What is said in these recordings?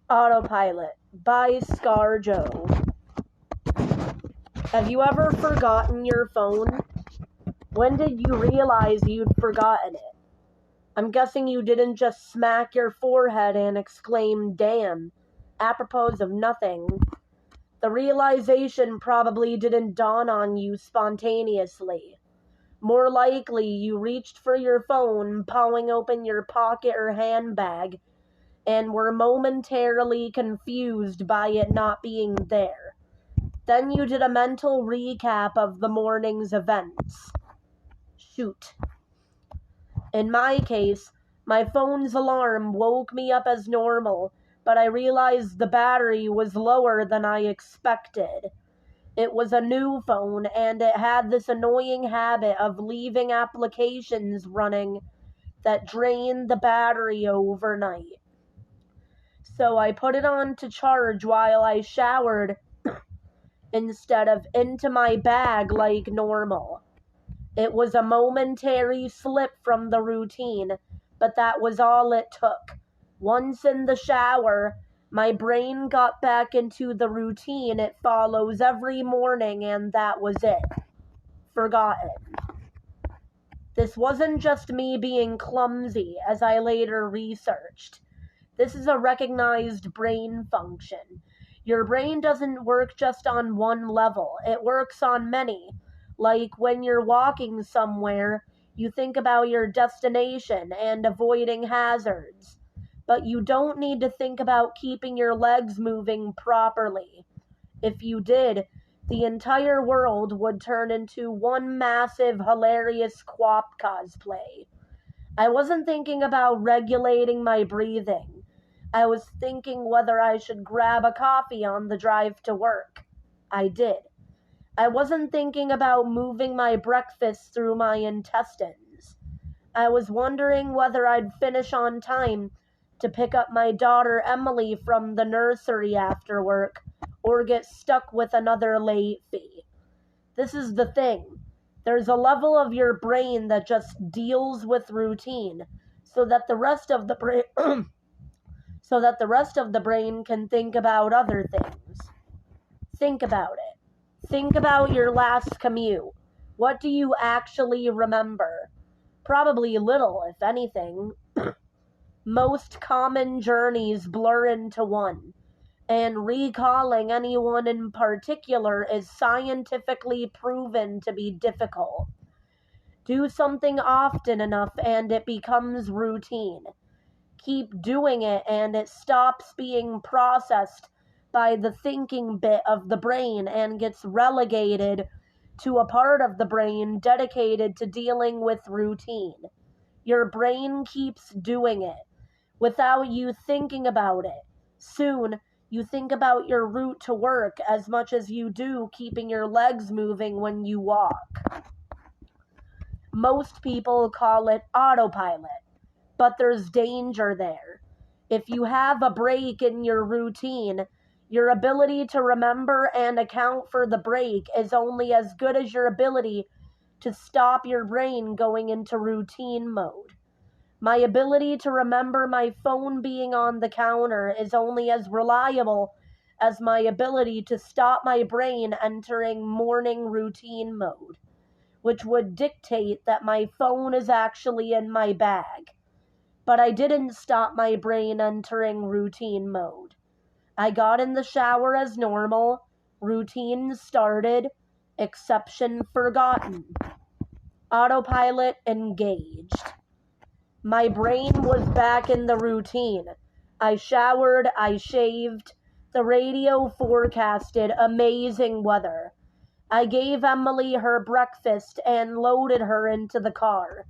Autopilot by Skarjo. Have you ever forgotten your phone? When did you realize you'd forgotten it? I'm guessing you didn't just smack your forehead and exclaim, "Damn," apropos of nothing. The realization probably didn't dawn on you spontaneously. More likely, you reached for your phone, pawing open your pocket or handbag, and were momentarily confused by it not being there. Then you did a mental recap of the morning's events. Shoot. In my case, my phone's alarm woke me up as normal, but I realized the battery was lower than I expected. It was a new phone, and it had this annoying habit of leaving applications running that drained the battery overnight. So I put it on to charge while I showered instead of into my bag like normal. It was a momentary slip from the routine, but that was all it took. Once in the shower, my brain got back into the routine it follows every morning, and that was it. Forgotten. This wasn't just me being clumsy, as I later researched. This is a recognized brain function. Your brain doesn't work just on one level. It works on many. Like when you're walking somewhere, you think about your destination and avoiding hazards. But you don't need to think about keeping your legs moving properly. If you did, the entire world would turn into one massive, hilarious quap cosplay. I wasn't thinking about regulating my breathing. I was thinking whether I should grab a coffee on the drive to work. I did. I wasn't thinking about moving my breakfast through my intestines. I was wondering whether I'd finish on time to pick up my daughter Emily from the nursery after work, or get stuck with another late fee. This is the thing. There's a level of your brain that just deals with routine, so that the rest of the brain can think about other things. Think about it. Think about your last commute. What do you actually remember? Probably little, if anything. Most common journeys blur into one, and recalling anyone in particular is scientifically proven to be difficult. Do something often enough and it becomes routine. Keep doing it and it stops being processed by the thinking bit of the brain and gets relegated to a part of the brain dedicated to dealing with routine. Your brain keeps doing it without you thinking about it. Soon, you think about your route to work as much as you do keeping your legs moving when you walk. Most people call it autopilot, but there's danger there. If you have a break in your routine, your ability to remember and account for the break is only as good as your ability to stop your brain going into routine mode. My ability to remember my phone being on the counter is only as reliable as my ability to stop my brain entering morning routine mode, which would dictate that my phone is actually in my bag. But I didn't stop my brain entering routine mode. I got in the shower as normal, routine started, exception forgotten. Autopilot engaged. My brain was back in the routine. I showered, I shaved. The radio forecasted amazing weather. I gave Emily her breakfast and loaded her into the car.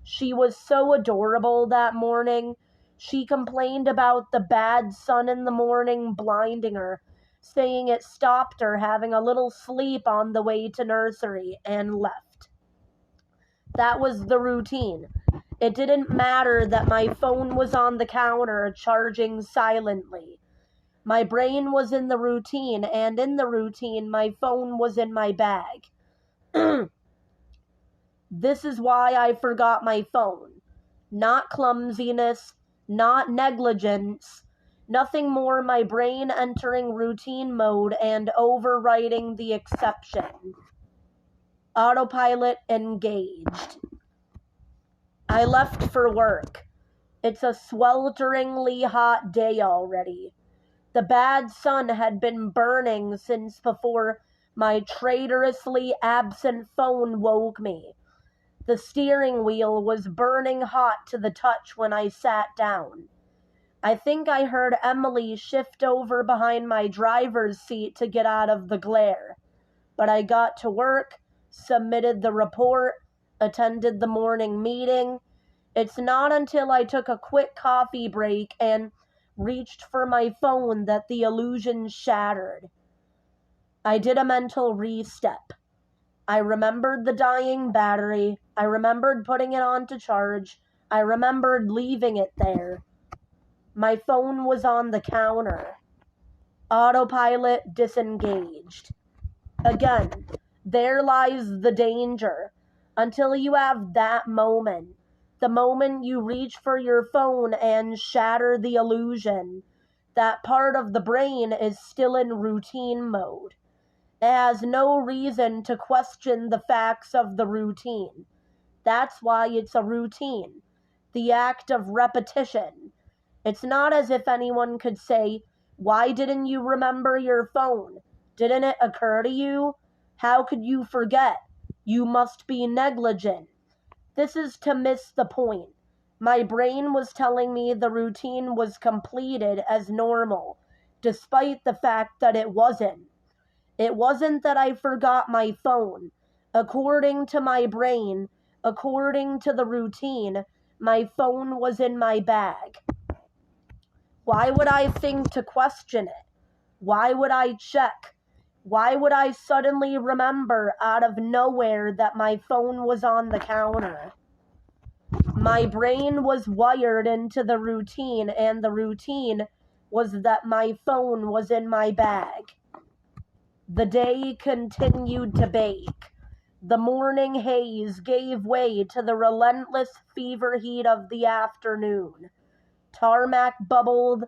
She was so adorable that morning. She complained about the bad sun in the morning blinding her, saying it stopped her having a little sleep on the way to nursery, and left. That was the routine. It didn't matter that my phone was on the counter charging silently. My brain was in the routine, and in the routine, my phone was in my bag. This is why I forgot my phone. Not clumsiness, not negligence, nothing more my brain entering routine mode and overriding the exception. Autopilot engaged. I left for work. It's a swelteringly hot day already. The bad sun had been burning since before my traitorously absent phone woke me. The steering wheel was burning hot to the touch when I sat down. I think I heard Emily shift over behind my driver's seat to get out of the glare. But I got to work, submitted the report, attended the morning meeting. It's not until I took a quick coffee break and reached for my phone that the illusion shattered. I did a mental re-step. I remembered the dying battery. I remembered putting it on to charge. I remembered leaving it there. My phone was on the counter. Autopilot disengaged. Again, there lies the danger. Until you have that moment, the moment you reach for your phone and shatter the illusion, that part of the brain is still in routine mode. It has no reason to question the facts of the routine. That's why it's a routine. The act of repetition. It's not as if anyone could say, "Why didn't you remember your phone? Didn't it occur to you? How could you forget? You must be negligent." This is to miss the point. My brain was telling me the routine was completed as normal, despite the fact that it wasn't. It wasn't that I forgot my phone. According to my brain, according to the routine, my phone was in my bag. Why would I think to question it? Why would I check? Why would I suddenly remember out of nowhere that my phone was on the counter? My brain was wired into the routine, and the routine was that my phone was in my bag. The day continued to bake. The morning haze gave way to the relentless fever heat of the afternoon. Tarmac bubbled.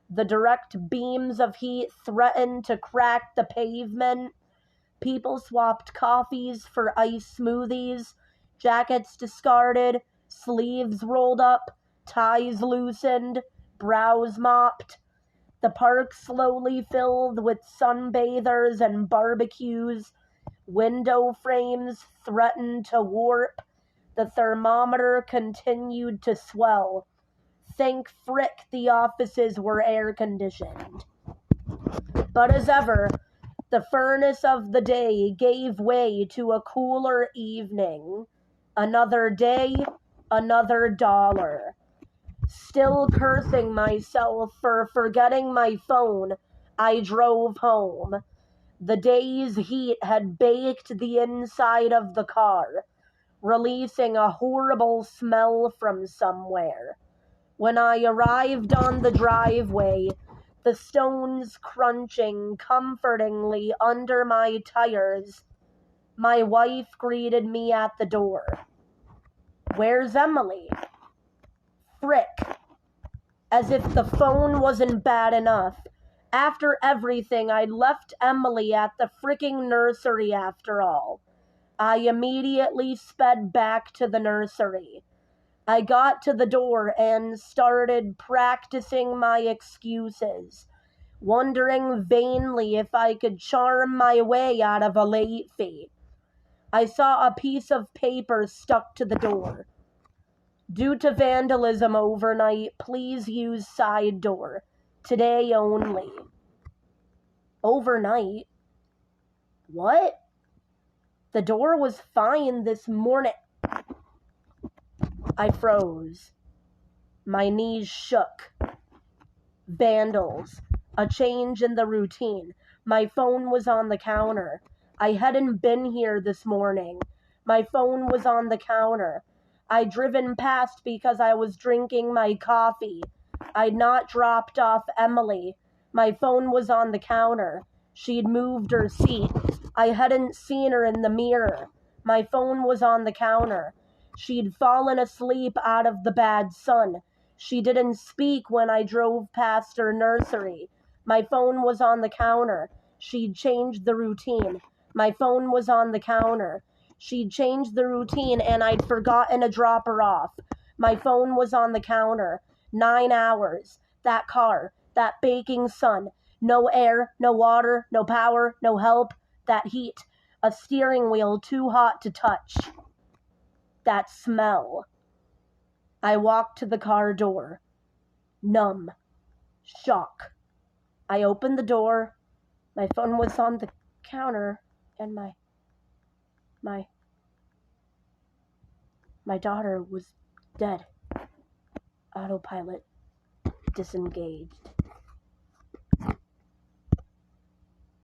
The direct beams of heat threatened to crack the pavement. People swapped coffees for iced smoothies, jackets discarded, sleeves rolled up, ties loosened, brows mopped. The park slowly filled with sunbathers and barbecues. Window frames threatened to warp. The thermometer continued to swell. Thank frick the offices were air-conditioned. But as ever, the furnace of the day gave way to a cooler evening. Another day, another dollar. Still cursing myself for forgetting my phone, I drove home. The day's heat had baked the inside of the car, releasing a horrible smell from somewhere. When I arrived on the driveway, the stones crunching comfortingly under my tires, my wife greeted me at the door. "Where's Emily?" Frick. As if the phone wasn't bad enough. After everything, I'd left Emily at the fricking nursery after all. I immediately sped back to the nursery. I got to the door and started practicing my excuses, wondering vainly if I could charm my way out of a late fee. I saw a piece of paper stuck to the door. "Due to vandalism overnight, please use side door. Today only." Overnight? What? The door was fine this morning. I froze. My knees shook. Vandals. A change in the routine. My phone was on the counter. I hadn't been here this morning. My phone was on the counter. I'd driven past because I was drinking my coffee. I'd not dropped off Emily. My phone was on the counter. She'd moved her seat. I hadn't seen her in the mirror. My phone was on the counter. She'd fallen asleep out of the bad sun. She didn't speak when I drove past her nursery. My phone was on the counter. She'd changed the routine. My phone was on the counter. She'd changed the routine and I'd forgotten to drop her off. My phone was on the counter. 9 hours. That car. That baking sun. No air, no water, no power, no help. That heat. A steering wheel too hot to touch. That smell. I walked to the car door. Numb. Shock. I opened the door. My phone was on the counter and my daughter was dead. Autopilot disengaged.